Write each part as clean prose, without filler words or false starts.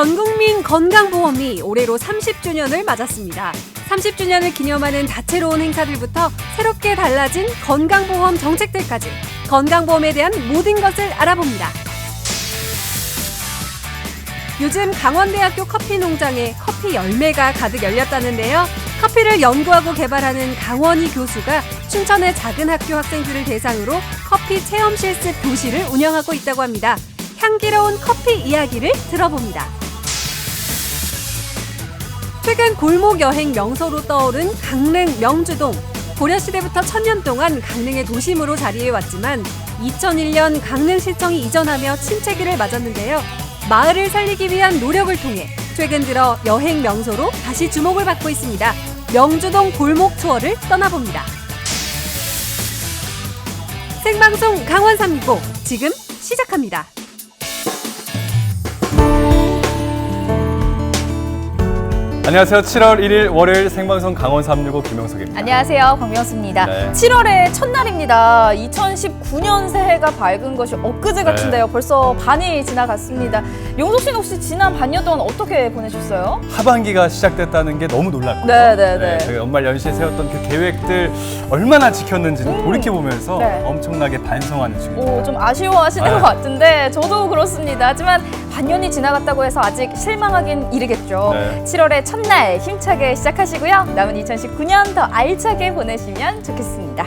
전국민 건강보험이 올해로 30주년을 맞았습니다. 30주년을 기념하는 다채로운 행사들부터 새롭게 달라진 건강보험 정책들까지 건강보험에 대한 모든 것을 알아봅니다. 요즘 강원대학교 커피 농장에 커피 열매가 가득 열렸다는데요. 커피를 연구하고 개발하는 강원희 교수가 춘천의 작은 학교 학생들을 대상으로 커피 체험 실습 교실을 운영하고 있다고 합니다. 향기로운 커피 이야기를 들어봅니다. 최근 골목 여행 명소로 떠오른 강릉 명주동. 고려시대부터 1000년 동안 강릉의 도심으로 자리해왔지만 2001년 강릉시청이 이전하며 침체기를 맞았는데요. 마을을 살리기 위한 노력을 통해 최근 들어 여행 명소로 다시 주목을 받고 있습니다. 명주동 골목 투어를 떠나봅니다. 생방송 강원 365 지금 시작합니다. 안녕하세요. 7월 1일 월요일 생방송 강원 365 김영석입니다. 안녕하세요. 광명수입니다. 네. 7월의 첫날입니다. 2019년 새해가 밝은 것이 엊그제 같은데요. 벌써 반이 지나갔습니다. 용석 씨는 혹시 지난 반년 동안 어떻게 보내셨어요? 하반기가 시작됐다는 게 너무 놀랐고요. 네네네. 저희 연말 연시에 세웠던 그 계획들 얼마나 지켰는지는 돌이켜보면서 네. 엄청나게 반성하는 중입니다. 좀 아쉬워하시는 네. 것 같은데 저도 그렇습니다. 하지만 반년이 지나갔다고 해서 아직 실망하긴 이르겠죠. 네. 7월의 첫날 힘차게 시작하시고요. 남은 2019년 더 알차게 보내시면 좋겠습니다.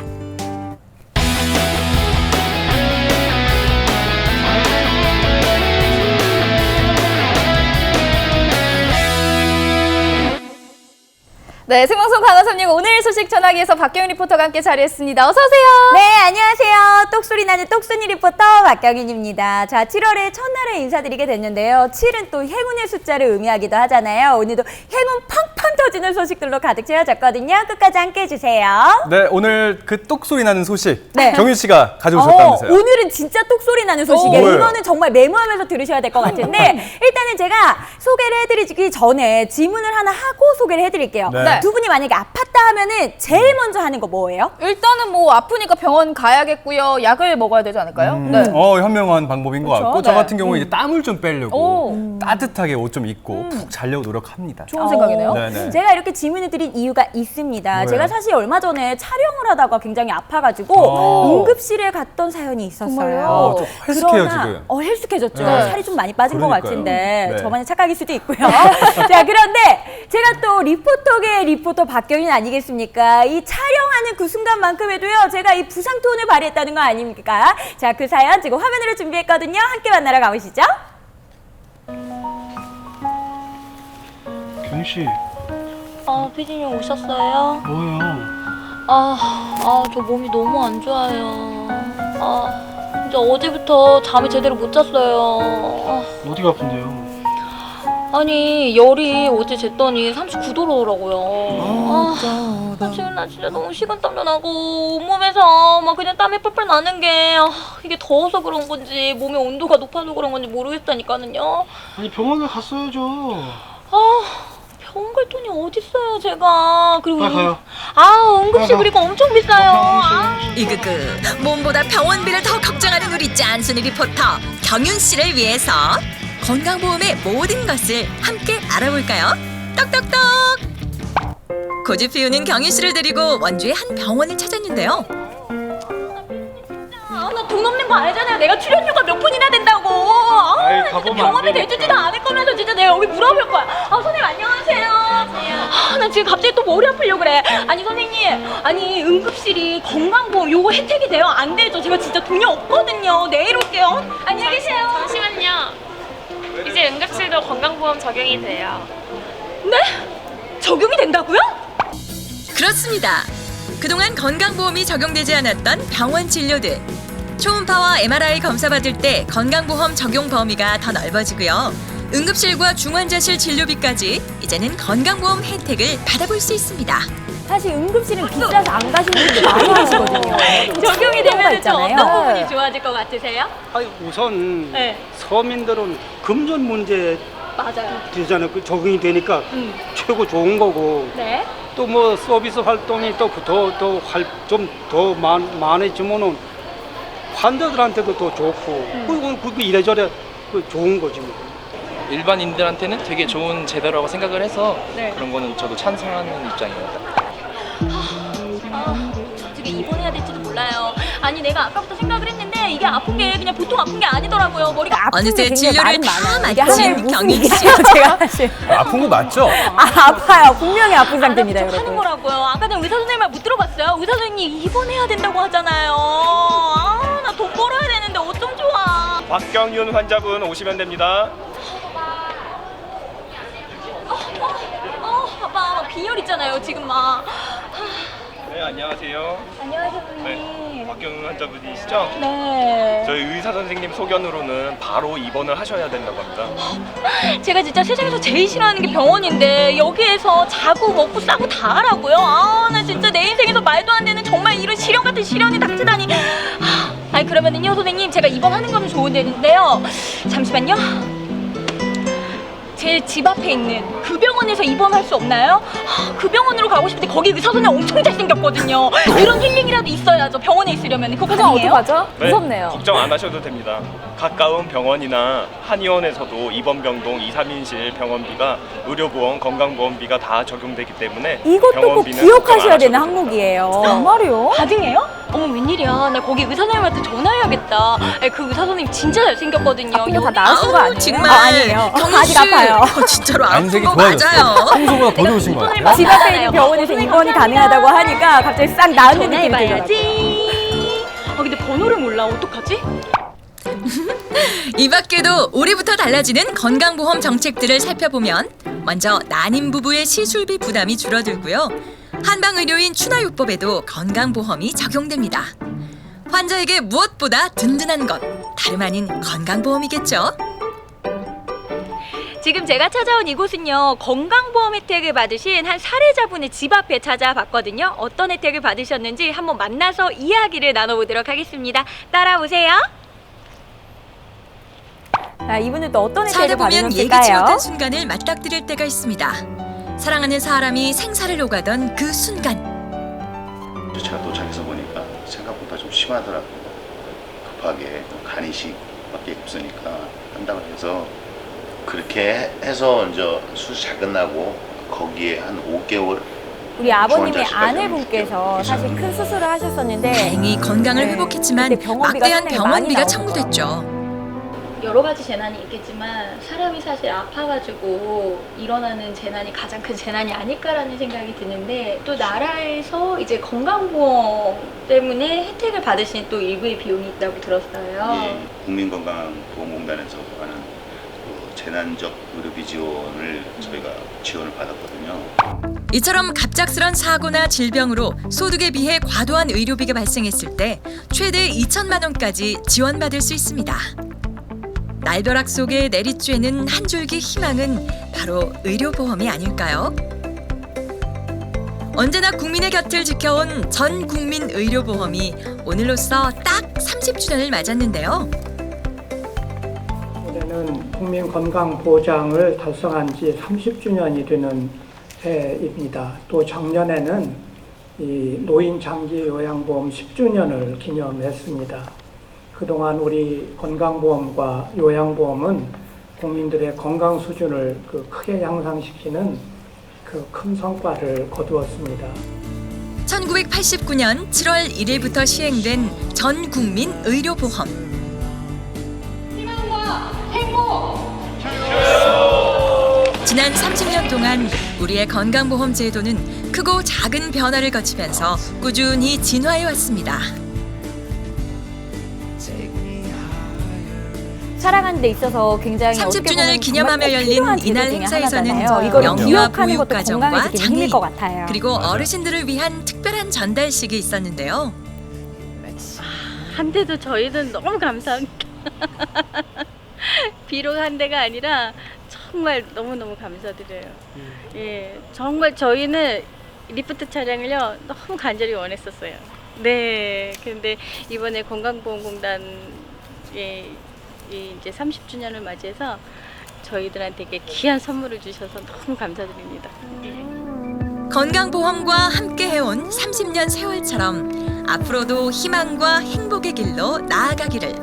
네, 생방송 강원 365 오늘 소식 전하기에서 박경윤 리포터가 함께 자리했습니다. 어서 오세요. 네, 안녕하세요. 똑소리 나는 똑순이 리포터 박경윤입니다. 자, 7월의 첫날에 인사드리게 됐는데요. 7은 또 행운의 숫자를 의미하기도 하잖아요. 오늘도 행운 팡팡 터지는 소식들로 가득 채워졌거든요. 끝까지 함께 해주세요. 네, 오늘 그 똑소리 나는 소식 네. 경윤 씨가 가져오셨다면서요. 오늘은 진짜 똑소리 나는 소식이에요. 뭐예요? 이거는 정말 메모하면서 들으셔야 될 것 같은데 일단은 제가 소개를 해드리기 전에 질문을 하나 하고 소개를 해드릴게요. 네. 두 분이 만약에 아팠다 하면은 제일 먼저 하는 거 뭐예요? 일단은 뭐 아프니까 병원 가야겠고요. 약을 먹어야 되지 않을까요? 네. 현명한 방법인 것 그렇죠? 같고 저 네. 같은 경우는 이제 땀을 좀 빼려고 오. 따뜻하게 옷 좀 입고 푹 자려고 노력합니다. 좋은 생각이네요. 네네. 제가 이렇게 질문을 드린 이유가 있습니다. 뭐예요? 제가 사실 얼마 전에 촬영을 하다가 굉장히 아파가지고 응급실에 갔던 사연이 있었어요. 정말요? 좀 헬스케요, 지금. 헬스케졌죠. 네. 살이 좀 많이 빠진 것 그러니까요. 같은데 네. 저만의 착각일 수도 있고요. 자, 그런데 제가 또 리포터계 리포터 박경윤 아니겠습니까? 이 촬영하는 그 순간만큼에도요. 제가 이 부상 톤을 발휘했다는 거 아닙니까? 자, 그 사연 지금 화면으로 준비했거든요. 함께 만나러 가보시죠. 경희 씨, 피디님 오셨어요? 뭐예요? 저 몸이 너무 안 좋아요. 진짜 어제부터 잠을 제대로 못 잤어요. 어디가 아픈데요? 아니, 열이 어제 쟀더니 39도더라고요. 지금 나 진짜 너무 식은땀도 나고 온몸에서 막 그냥 땀이 펄펄 나는 게 이게 더워서 그런 건지 몸의 온도가 높아서 그런 건지 모르겠다니까는요. 아니 병원에 갔어야죠. 병원 갈 돈이 어딨어요, 제가. 그리고 빨리 가요. 응급실 그리고 엄청 비싸요. 이그그 몸보다 병원비를 더 걱정하는 우리 짠순이 리포터 경윤 씨를 위해서 건강보험의 모든 것을 함께 알아볼까요? 떡떡떡! 고집 피우는 경윤 씨를 데리고 원주의 한 병원을 찾았는데요. 나 돈 없는 거 알잖아요. 내가 출연료가 몇 푼이나 된다고. 아이, 진짜 가보면 병원비 안 되니까. 내주지도 않을 거면서 진짜 내가 여기 물어볼 거야. 선생님 안녕하세요. 나 지금 갑자기 또 머리 아프려고 그래. 아니 선생님, 아니 응급실이 건강보험 요거 혜택이 돼요? 안 되죠? 제가 진짜 돈이 없거든요. 내일 올게요. 안녕히 계세요. 잠시만요. 이제 응급실도 건강보험 적용이 돼요. 네? 적용이 된다고요? 그렇습니다. 그동안 건강보험이 적용되지 않았던 병원 진료들. 초음파와 MRI 검사받을 때 건강보험 적용 범위가 더 넓어지고요. 응급실과 중환자실 진료비까지 이제는 건강보험 혜택을 받아볼 수 있습니다. 사실 응급실은 비싸서 안 가시는 분들 많이 계시거든요. 적용이 되면 좀 어떤 있잖아요. 부분이 좋아질 것 같으세요? 아니, 우선 네. 서민들은 금전 문제 맞아요. 되잖아요. 그 적응이 되니까 최고 좋은 거고 네. 또 뭐 서비스 활동이 또 좀 더 많아지면은 환자들한테도 더 좋고 그리고 그 이래저래 그 좋은 거지 뭐. 일반인들한테는 되게 좋은 제도라고 생각을 해서 네. 그런 거는 저도 찬성하는 입장입니다. 저쪽에 입원해야 될지도 몰라요. 아니 내가 아까부터 생각을 했는데 이게 아픈 게 그냥 보통 아픈 게 아니더라고요. 머리가 아픈 게 어느새 굉장히 진료를 말은 다 많아요. 이게 마친 하나의 무슨 경희 씨. 일이에요, 제가 사실. 아픈 거 맞죠? 아파요. 분명히 아픈 상태입니다, 하는 여러분. 거라고요. 아까 전에 의사 선생님 말 못 들어봤어요? 의사 선생님 입원해야 된다고 하잖아요. 아, 나 돈 벌어야 되는데 어쩜 좋아. 박경윤 환자분 오시면 됩니다. 봐봐 막 빈혈 있잖아요 지금 막. 네, 안녕하세요. 안녕하세요 선생님. 박경윤 환자분이시죠? 네. 저희 의사 선생님 소견으로는 바로 입원을 하셔야 된다고 합니다. 제가 진짜 세상에서 제일 싫어하는 게 병원인데 여기에서 자고 먹고 싸고 다 하라고요? 아, 나 진짜 내 인생에서 말도 안 되는 정말 이런 시련 같은 시련이 닥치다니. 아니 그러면은요 선생님 제가 입원하는 거는 좋은데요. 잠시만요. 제 집 앞에 있는 그 병원에서 입원할 수 없나요? 그 병원으로 가고 싶은데 거기 의사 선생님 엄청 잘생겼거든요. 그런 힐링이라도 있어야죠. 병원에 있으려면 그거 그냥 가능해요? 어떡하죠? 네, 무섭네요. 걱정 안 하셔도 됩니다. 가까운 병원이나 한의원에서도 입원병동 2, 3인실 병원비가 의료보험, 건강보험비가 다 적용되기 때문에 이것도 꼭 병원비는 기억하셔야 걱정 되는 안 하셔도 항목이에요. 정말이요? 가능해요? 어머 웬일이야. 나 거기 의사 선생님한테 전화해야겠다. 아니, 그 의사 선생님 진짜 잘생겼거든요. 아픈 거 다 나으신 거 아니에요? 정말 아니에요. 경희 아직 씨. 아파요. 진짜로 아픈 안색이 거 좋아졌어요. 맞아요. 평소보다 더 좋으신 거 같아요. 집 앞에 있는 병원에서 입원이 가능하다고 하니까 갑자기 싹 나은 느낌이 들더라고요. 전화해봐야지. 근데 번호를 몰라. 어떡하지? 이 밖에도 올해부터 달라지는 건강보험 정책들을 살펴보면 먼저 난임 부부의 시술비 부담이 줄어들고요. 한방의료인 추나요법에도 건강보험이 적용됩니다. 환자에게 무엇보다 든든한 것, 다름 아닌 건강보험이겠죠. 지금 제가 찾아온 이곳은요. 건강보험 혜택을 받으신 한 사례자분의 집 앞에 찾아봤거든요. 어떤 혜택을 받으셨는지 한번 만나서 이야기를 나눠보도록 하겠습니다. 따라오세요. 이분은 또 어떤 혜택을 살다 보면 예기치 받으셨을까요? 못한 순간을 맞닥뜨릴 때가 있습니다. 사랑하는 사람이 생사를 오가던 그 순간. 제가 도착해서 보니까 생각보다 좀 심하더라고요. 급하게 간 이식밖에 없으니까 한다고 해서 그렇게 해서 이제 수술 잘 끝나고 거기에 한 5개월 우리 아버님의 지원자실까지 아내분께서 사실 큰 수술을 하셨었는데 다행히 건강을 네. 회복했지만 그때 병원비가 막대한 상당히 병원비가 많이 청구됐죠. 여러 가지 재난이 있겠지만 사람이 사실 아파가지고 일어나는 재난이 가장 큰 재난이 아닐까라는 생각이 드는데 또 나라에서 이제 건강보험 때문에 혜택을 받으신 또 일부의 비용이 있다고 들었어요. 예, 국민건강보험공단에서 하는 그 재난적 의료비 지원을 저희가 지원을 받았거든요. 이처럼 갑작스런 사고나 질병으로 소득에 비해 과도한 의료비가 발생했을 때 최대 2천만 원까지 지원받을 수 있습니다. 날벼락 속에 내리쬐는 한 줄기 희망은 바로 의료보험이 아닐까요? 언제나 국민의 곁을 지켜온 전 국민 의료보험이 오늘로써 딱 30주년을 맞았는데요. 올해는 국민건강보장을 달성한 지 30주년이 되는 해입니다. 또 작년에는 이 노인장기요양보험 10주년을 기념했습니다. 그동안 우리 건강보험과 요양보험은 국민들의 건강 수준을 크게 향상시키는 그 큰 성과를 거두었습니다. 1989년 7월 1일부터 시행된 전 국민 의료보험. 희망과 행복! 지난 30년 동안 우리의 건강보험 제도는 크고 작은 변화를 거치면서 꾸준히 진화해 왔습니다. 살아가는 데 있어서 굉장히 30주년을 기념하며 열린 이날 행사에서는 이걸 영유아 기억하는 것도 보육가정과 건강에 되게 힘들 장애인 것 같아요. 그리고 어르신들을 위한 특별한 전달식이 있었는데요. 한데도 저희는 너무 감사합니다. 비록 한 대가 아니라 정말 너무너무 감사드려요. 예, 정말 저희는 리프트 차량을요 너무 간절히 원했었어요. 네, 근데 이번에 건강보험공단 이제 30주년을 맞이해서 저희들한테 되게 귀한 선물을 주셔서 너무 감사드립니다. 건강보험과 함께 해온 30년 세월처럼 앞으로도 희망과 행복의 길로 나아가기를.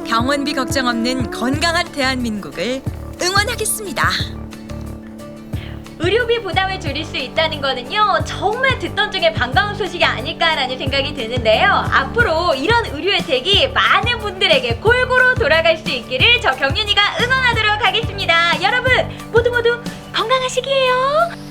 병원비 걱정 없는 건강한 대한민국을 응원하겠습니다. 의료비 부담을 줄일 수 있다는 거는요, 정말 듣던 중에 반가운 소식이 아닐까라는 생각이 드는데요. 앞으로 이런 의료 혜택이 많은 분들에게 골고루 돌아갈 수 있기를 저 경윤이가 응원하도록 하겠습니다. 여러분 모두 건강하시기에요.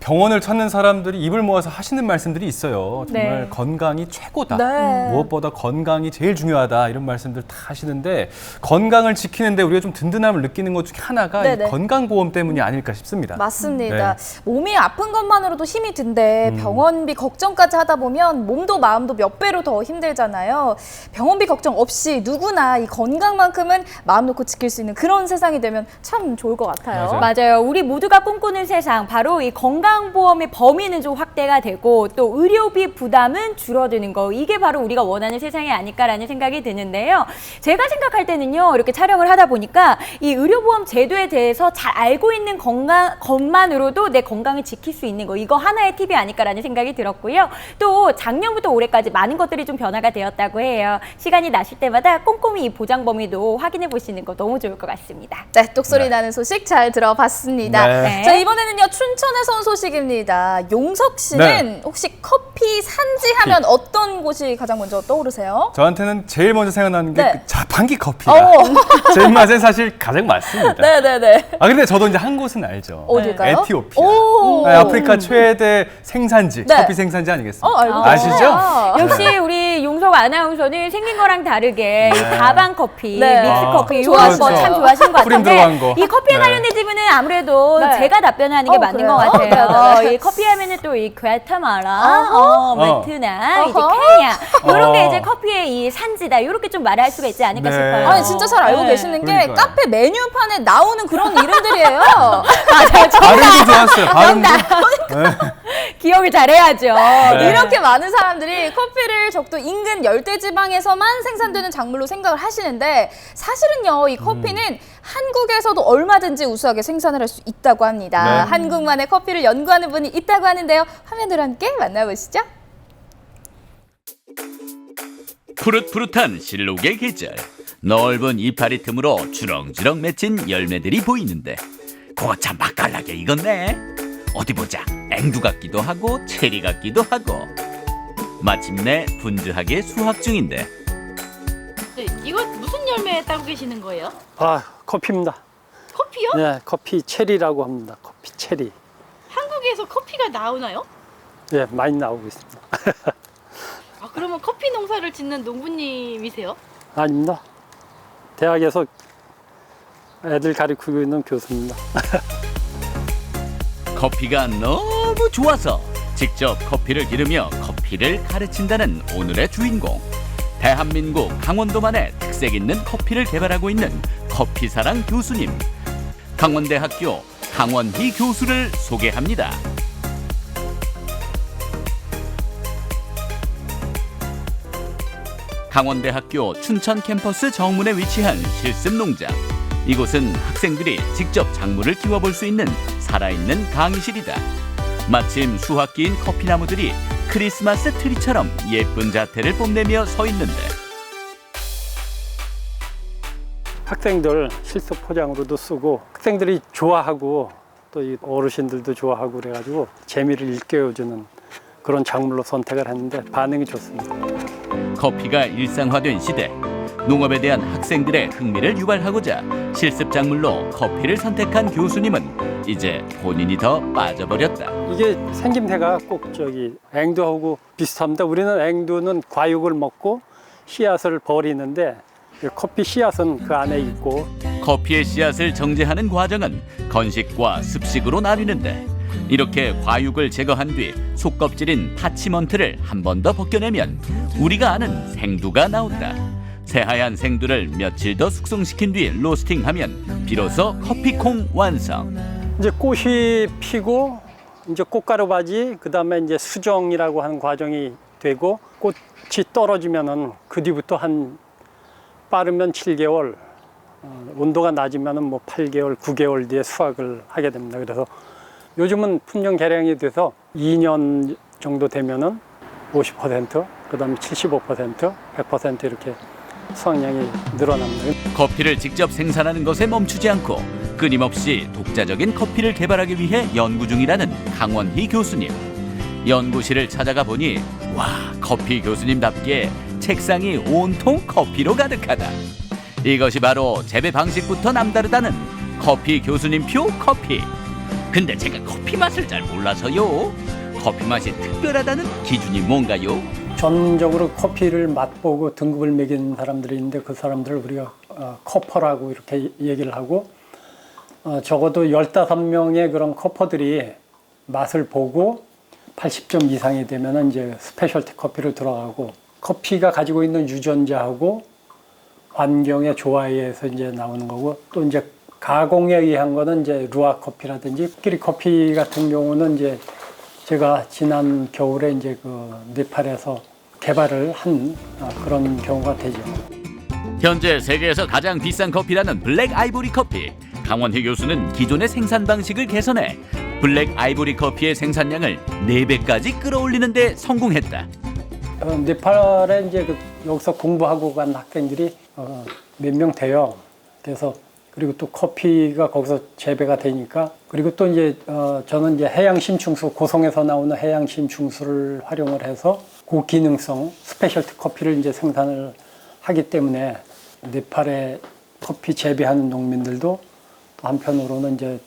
병원을 찾는 사람들이 입을 모아서 하시는 말씀들이 있어요. 정말 네. 건강이 최고다. 네. 무엇보다 건강이 제일 중요하다. 이런 말씀들 다 하시는데 그건강을 지키는데 우리가 좀 든든함을 느끼는 것 중에 하나가 이 네네. 건강보험 때문이 아닐까 싶습니다. 맞습니다. 네. 몸이 아픈 것만으로도 힘이 든데 병원비 걱정까지 하다 보면 몸도 마음도 몇 배로 더 힘들잖아요. 병원비 걱정 없이 누구나 이 건강만큼은 마음 놓고 지킬 수 있는 그런 세상이 되면 참 좋을 것 같아요. 맞아요. 우리 모두가 꿈꾸는 세상, 바로 이 건강보험의 범위는 좀 확대가 되고 또 의료비 부담은 줄어드는 거, 이게 바로 우리가 원하는 세상이 아닐까라는 생각이 드는데요. 제가 생각할 때는요, 이렇게 촬영을 하다 보니까 이 의료보험 제도에 대해서 잘 알고 있는 것만으로도 내 건강을 지킬 수 있는 거, 이거 하나의 팁이 아닐까라는 생각이 들었고요. 또 작년부터 올해까지 많은 것들이 좀 변화가 되었다고 해요. 시간이 나실 때마다 꼼꼼히 이 보장 범위도 확인해 보시는 거 너무 좋을 것 같습니다. 네, 똑소리 나는 소식 잘 들어봤습니다. 네. 자, 이번에는요, 춘천에서 온 소식입니다. 용석 씨는 네. 혹시 커피 산지 하면 어떤 곳이 가장 먼저 떠오르세요? 저한테는 제일 먼저 생각나는 게 네. 그 자판기 커피가 제 입맛에 사실 가장 맞습니다. 네네네. 아 근데 저도 이제 한 곳은 알죠. 어딜까요? 에티오피아. 오. 네, 아프리카 최대 생산지, 네. 커피 생산지 아니겠습니까? 알고 아시죠? 계세요. 역시 우리 용석 아나운서는 생긴 거랑 다르게 이 다방 커피, 네. 믹스 아, 커피 이런 좋아하시죠. 거 참 좋아하시는 것 프림 같은데 들어간 거. 이 커피에 네. 관련된 질문은 아무래도 네. 제가 답변하는 게 맞는 그래요? 것 같아요. 네네네. 이 커피 하면은 또 이 과테말라, 베트남, 이제 어허. 케냐 이런 게 어. 이제 커피의 이 산지다, 이렇게 좀 말할 수가 있지 않을까 네. 싶어요. 아니, 진짜 잘 알고 네. 계시는 게 그러니까요. 카페 메뉴판에 나오는 그런 이름들이에요. 맞아요. 발음도 좋았어요. 발음도. 기억을 잘해야죠. 네. 이렇게 많은 사람들이 커피를 적도 인근 열대지방에서만 생산되는 작물로 생각을 하시는데 사실은요, 이 커피는 한국에서도 얼마든지 우수하게 생산을 할 수 있다고 합니다. 네. 한국만의 커피를 연구하는 분이 있다고 하는데요. 화면으로 함께 만나보시죠. 푸릇푸릇한 실록의 계절. 넓은 이파리 틈으로 주렁주렁 맺힌 열매들이 보이는데 그거 참 맛깔나게 익었네. 어디 보자. 앵두 같기도 하고 체리 같기도 하고. 마침내 분주하게 수확 중인데 네, 이거 무슨 열매 따고 계시는 거예요? 아, 커피입니다. 커피요? 네, 커피 체리라고 합니다. 커피 체리. 한국에서 커피가 나오나요? 네, 많이 나오고 있습니다. 아, 그러면 커피 농사를 짓는 농부님이세요? 아닙니다. 대학에서 애들 가르치고 있는 교수입니다. 커피가 너무 좋아서 직접 커피를 기르며 커피를 가르친다는 오늘의 주인공. 대한민국 강원도만의 특색 있는 커피를 개발하고 있는 커피사랑 교수님. 강원대학교 강원희 교수를 소개합니다. 강원대학교 춘천 캠퍼스 정문에 위치한 실습농장. 이곳은 학생들이 직접 작물을 키워볼 수 있는 살아있는 강의실이다. 마침 수확기인 커피나무들이 크리스마스 트리처럼 예쁜 자태를 뽐내며 서 있는데 학생들 실습 포장으로도 쓰고 학생들이 좋아하고 또 이 어르신들도 좋아하고 그래가지고 재미를 일깨워주는 그런 작물로 선택을 했는데 반응이 좋습니다. 커피가 일상화된 시대. 농업에 대한 학생들의 흥미를 유발하고자 실습 작물로 커피를 선택한 교수님은 이제 본인이 더 빠져버렸다. 이게 생김새가 꼭 앵두하고 비슷합니다. 우리는 앵두는 과육을 먹고 씨앗을 버리는데 커피 씨앗은 그 안에 있고. 커피의 씨앗을 정제하는 과정은 건식과 습식으로 나뉘는데 이렇게 과육을 제거한 뒤 속껍질인 파치먼트를 한 번 더 벗겨내면 우리가 아는 생두가 나온다. 새하얀 생두를 며칠 더 숙성시킨 뒤 로스팅하면 비로소 커피콩 완성. 이제 꽃이 피고 이제 꽃가루 바지, 그다음에 이제 수정이라고 하는 과정이 되고 꽃이 떨어지면은 그 뒤부터 한 빠르면 7개월, 온도가 낮으면은 뭐 8개월, 9개월 뒤에 수확을 하게 됩니다. 그래서 요즘은 품종 개량이 돼서 2년 정도 되면은 50%, 그다음에 75%, 100% 이렇게 수확량이 늘어납니다. 커피를 직접 생산하는 것에 멈추지 않고 끊임없이 독자적인 커피를 개발하기 위해 연구 중이라는 강원희 교수님. 연구실을 찾아가 보니 와, 커피 교수님답게 책상이 온통 커피로 가득하다. 이것이 바로 재배 방식부터 남다르다는 커피 교수님표 커피. 근데 제가 커피 맛을 잘 몰라서요. 커피 맛이 특별하다는 기준이 뭔가요? 전적으로 커피를 맛보고 등급을 매긴 사람들이 있는데 그 사람들을 우리가 커퍼라고 이렇게 얘기를 하고 적어도 15명의 그런 커퍼들이 맛을 보고 80점 이상이 되면 이제 스페셜티 커피로 들어가고 커피가 가지고 있는 유전자하고 환경의 조화에 의해서 이제 나오는 거고 또 이제 가공에 의한 거는 이제 루아 커피라든지 코끼리 커피 같은 경우는 이제 제가 지난 겨울에 이제 그 네팔에서 개발을 한 그런 경우가 되죠. 현재 세계에서 가장 비싼 커피라는 블랙 아이보리 커피. 강원희 교수는 기존의 생산 방식을 개선해 블랙 아이보리 커피의 생산량을 4배까지 끌어올리는 데 성공했다. 네팔에 이제 여기서 공부하고 간 학생들이 몇 명 돼요. 그래서 그리고 또 커피가 거기서 재배가 되니까 그리고 또 이제 저는 이제 해양 심층수 고성에서 나오는 해양 심층수를 활용을 해서 고기능성 스페셜티 커피를 이제 생산을 하기 때문에 네팔에 커피 재배하는 농민들도 또 한편으로는 이제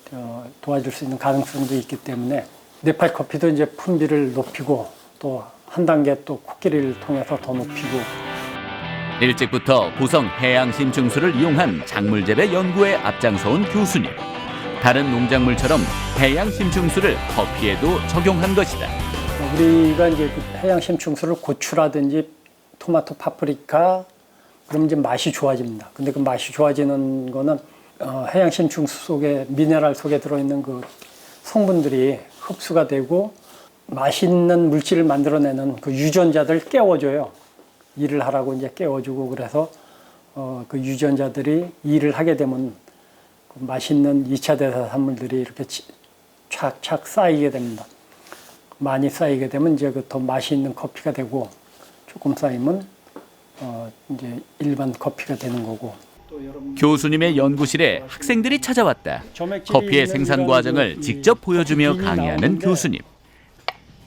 도와줄 수 있는 가능성도 있기 때문에 네팔 커피도 이제 품질을 높이고 또 한 단계 또 코끼리를 통해서 더 높이고 일찍부터 고성 해양 심층수를 이용한 작물 재배 연구에 앞장서온 교수님. 다른 농작물처럼 해양 심층수를 커피에도 적용한 것이다. 우리가 이제 해양 심층수를 고추라든지 토마토, 파프리카 그럼 이제 맛이 좋아집니다. 근데 그 맛이 좋아지는 거는 해양 심층수 속에 미네랄 속에 들어있는 그 성분들이 흡수가 되고 맛있는 물질을 만들어내는 그 유전자들 깨워줘요. 일을 하라고 이제 깨워주고 그래서 그 유전자들이 일을 하게 되면 그 맛있는 2차 대사산물들이 이렇게 착착 쌓이게 됩니다. 많이 쌓이게 되면 이제 그 더 맛이 있는 커피가 되고 조금 쌓이면 이제 일반 커피가 되는 거고. 교수님의 연구실에 학생들이 찾아왔다. 커피의 생산 과정을 직접 보여주며 강의하는 교수님.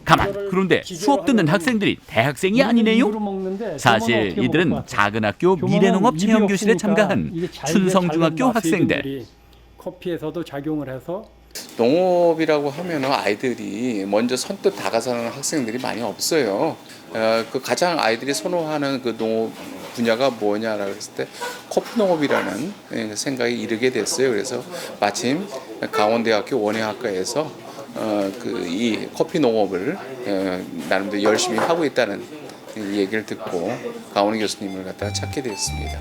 가만, 그런데 수업 듣는 학생들이 대학생이 아니네요? 사실 이들은 작은 학교 미래농업 체험교실에 참가한 춘성중학교 학생들. 커피에서도 작용을 해서 농업이라고 하면 아이들이 먼저 선뜻 다가서는 학생들이 많이 없어요. 그 가장 아이들이 선호하는 그 농업 분야가 뭐냐라고 했을 때 커피 농업이라는 생각이 이르게 됐어요. 그래서 마침 강원대학교 원예학과에서 이 커피 농업을 나름대로 열심히 하고 있다는 얘기를 듣고 강원희 교수님을 갖다가 찾게 되었습니다.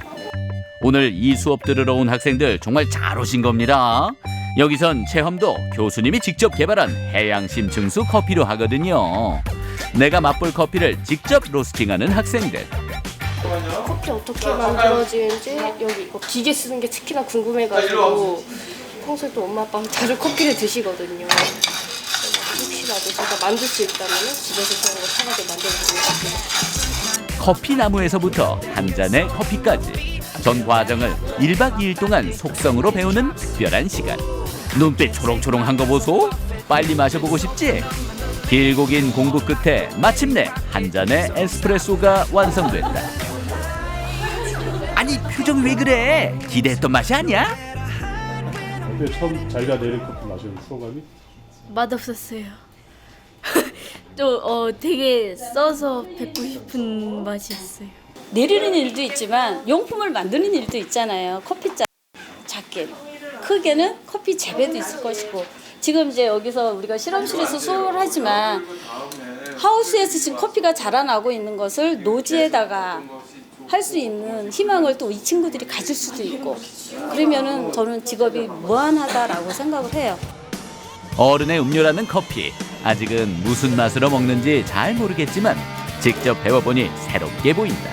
오늘 이 수업 들으러 온 학생들 정말 잘 오신 겁니다. 여기선 체험도 교수님이 직접 개발한 해양 심층수 커피로 하거든요. 내가 맛볼 커피를 직접 로스팅하는 학생들. 커피 어떻게 만들어지는지 여기 이거 기계 쓰는 게 특히나 궁금해가지고 평소에 또 엄마 아빠가 자주 커피를 드시거든요. 혹시라도 제가 만들 수 있다면 집에서 그런 거 사가지고 만들어보고 싶어요. 커피 나무에서부터 한 잔의 커피까지 전 과정을 1박 2일 동안 속성으로 배우는 특별한 시간. 눈빛 초롱초롱한 거 보소? 빨리 마셔보고 싶지? 길고 긴 공부 끝에 마침내 한 잔의 에스프레소가 완성됐다. 아니 표정이 왜 그래? 기대했던 맛이 아니야? 근데 처음 자기가 내린 커피 마시는 소감이? 맛없었어요. 또 되게 써서 뵙고 싶은 맛이었어요. 내리는 일도 있지만 용품을 만드는 일도 있잖아요. 커피잔 작게, 크게는 커피 재배도 있을 것이고 지금 이제 여기서 우리가 실험실에서 수업을 하지만 하우스에서 지금 커피가 자라나고 있는 것을 노지에다가 할 수 있는 희망을 또 이 친구들이 가질 수도 있고 그러면은 저는 직업이 무한하다라고 생각을 해요. 어른의 음료라는 커피. 아직은 무슨 맛으로 먹는지 잘 모르겠지만 직접 배워보니 새롭게 보인다.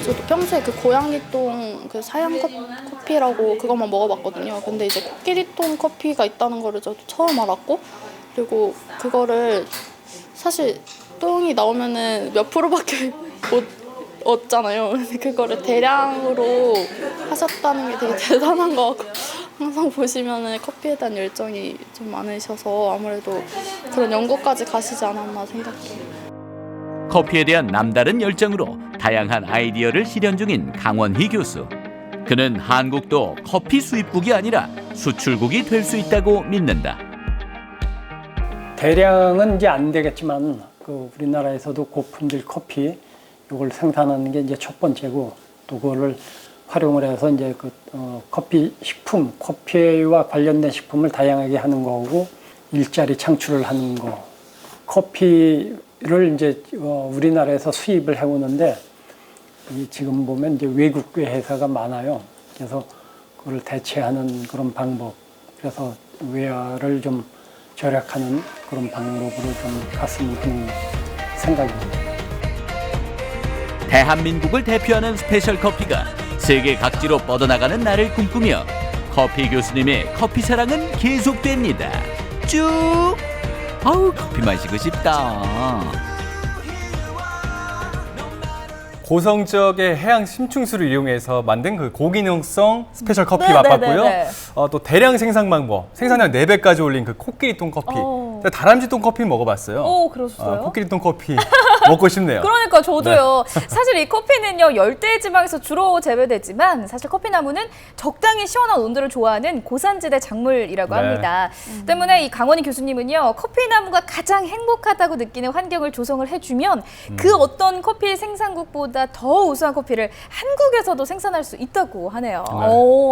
저도 평소에 그 고양이똥 그 사양 커피라고 그것만 먹어봤거든요. 근데 이제 코끼리똥 커피가 있다는 거를 저도 처음 알았고 그리고 그거를 사실 똥이 나오면은 몇 프로밖에 못 얻잖아요. 근데 그거를 대량으로 하셨다는 게 되게 대단한 것 같고 항상 보시면은 커피에 대한 열정이 좀 많으셔서 아무래도 그런 연구까지 가시지 않았나 생각해요. 커피에 대한 남다른 열정으로 다양한 아이디어를 실현 중인 강원희 교수. 그는 한국도 커피 수입국이 아니라 수출국이 될 수 있다고 믿는다. 대량은 이제 안 되겠지만 우리나라에서도 고품질 커피 이걸 생산하는 게 이제 첫 번째고 또 그거를 활용을 해서 이제 커피 식품, 커피와 관련된 식품을 다양하게 하는 거고 일자리 창출을 하는 거. 커피를 이제 우리나라에서 수입을 해오는데 지금 보면 이제 외국계 회사가 많아요. 그래서 그걸 대체하는 그런 방법. 그래서 외화를 좀 절약하는 그런 방법으로 좀 갔으면 하는 생각입니다. 대한민국을 대표하는 스페셜 커피가 세계 각지로 뻗어나가는 날을 꿈꾸며 커피 교수님의 커피 사랑은 계속됩니다. 쭉! 아우, 커피 마시고 싶다. 고성적의 해양 심층수를 이용해서 만든 그 고기능성 스페셜 커피 맛봤고요. 또 대량 생산 방법, 생산량 4배까지 올린 그 코끼리똥 커피. 다람쥐똥 커피 먹어봤어요. 그러셨어요? 코끼리똥 커피 먹고 싶네요. 그러니까 저도요. 사실 이 커피는요, 열대 지방에서 주로 재배되지만 사실 커피나무는 적당히 시원한 온도를 좋아하는 고산지대 작물이라고 합니다. 때문에 이 강원희 교수님은요, 커피나무가 가장 행복하다고 느끼는 환경을 조성을 해주면 그 어떤 커피 생산국보다 더 우수한 커피를 한국에서도 생산할 수 있다고 하네요.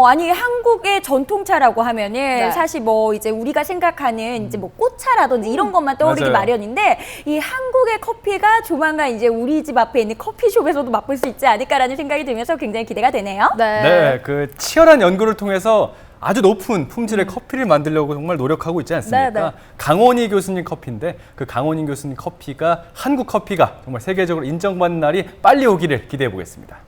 아니 한국의 전통차라고 하면은 사실 뭐 이제 우리가 생각하는 이제 뭐 꽃차라든지 이런 것만 떠오르기 마련인데 이 한국의 커피가 조만간 이제 우리 집 앞에 있는 커피숍에서도 맛볼 수 있지 않을까라는 생각이 들면서 굉장히 기대가 되네요. 네, 그 치열한 연구를 통해서 아주 높은 품질의 커피를 만들려고 정말 노력하고 있지 않습니까? 강원희 교수님 커피인데 그 강원희 교수님 커피가 한국 커피가 정말 세계적으로 인정받는 날이 빨리 오기를 기대해 보겠습니다.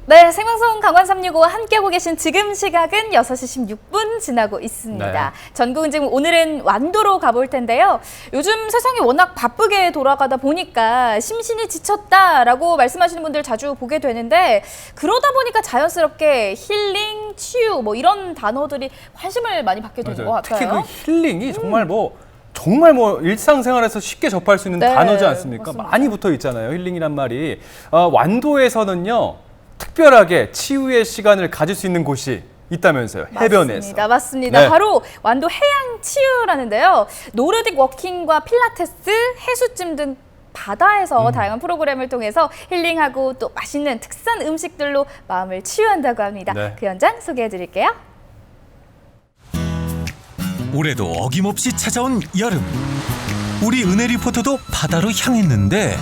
네, 생방송 강원 365와 함께하고 계신 지금 시각은 6시 16분 지나고 있습니다. 전국은지금 오늘은 완도로 가볼 텐데요. 요즘 세상이 워낙 바쁘게 돌아가다 보니까 심신이 지쳤다라고 말씀하시는 분들 자주 보게 되는데 그러다 보니까 자연스럽게 힐링, 치유 뭐 이런 단어들이 관심을 많이 받게 되는 것 같아요. 특히 그 힐링이 정말 일상생활에서 쉽게 접할 수 있는 단어지 않습니까? 맞습니다. 많이 붙어 있잖아요. 힐링이란 말이. 완도에서는요. 특별하게 치유의 시간을 가질 수 있는 곳이 있다면서요. 해변에서. 맞습니다. 네. 바로 완도 해양 치유라는데요. 노르딕 워킹과 필라테스, 해수찜 등 바다에서 다양한 프로그램을 통해서 힐링하고 또 맛있는 특산 음식들로 마음을 치유한다고 합니다. 그 현장 소개해드릴게요. 올해도 어김없이 찾아온 여름. 우리 은혜 리포터도 바다로 향했는데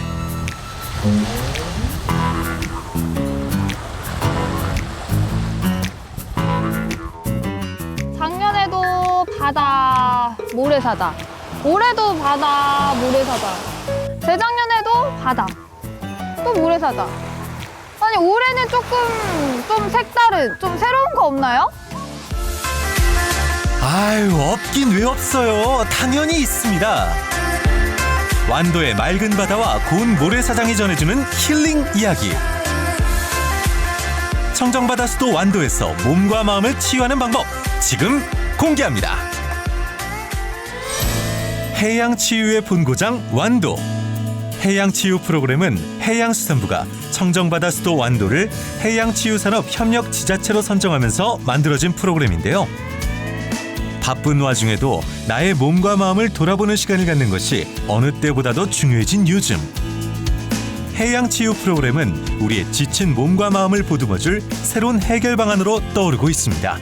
작년에도 바다, 모래사다. 올해도 바다, 모래사다. 재작년에도 바다, 또 모래사다. 아니 올해는 조금 좀 색다른, 좀 새로운 거 없나요? 아유, 없긴 왜 없어요. 당연히 있습니다. 완도의 맑은 바다와 고운 모래사장이 전해주는 힐링 이야기. 청정바다 수도 완도에서 몸과 마음을 치유하는 방법 지금 공개합니다. 해양치유의 본고장 완도. 해양치유 프로그램은 해양수산부가 청정바다 수도 완도를 해양치유산업협력지자체로 선정하면서 만들어진 프로그램인데요. 바쁜 와중에도 나의 몸과 마음을 돌아보는 시간을 갖는 것이 어느 때보다도 중요해진 요즘. 해양치유 프로그램은 우리의 지친 몸과 마음을 보듬어줄 새로운 해결 방안으로 떠오르고 있습니다.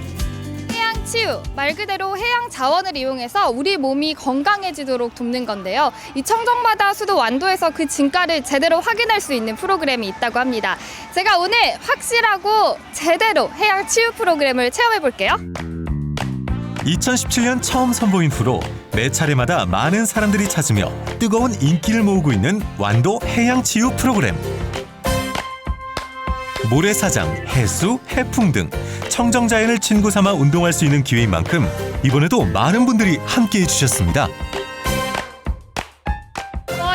해양치유, 말 그대로 해양 자원을 이용해서 우리 몸이 건강해지도록 돕는 건데요. 이 청정바다 수도 완도에서 그 진가를 제대로 확인할 수 있는 프로그램이 있다고 합니다. 제가 오늘 확실하고 제대로 해양치유 프로그램을 체험해볼게요. 2017년 처음 선보인 후로 매 차례마다 많은 사람들이 찾으며 뜨거운 인기를 모으고 있는 완도 해양치유 프로그램. 모래사장, 해수, 해풍 등 청정자연을 친구 삼아 운동할 수 있는 기회인 만큼 이번에도 많은 분들이 함께해 주셨습니다.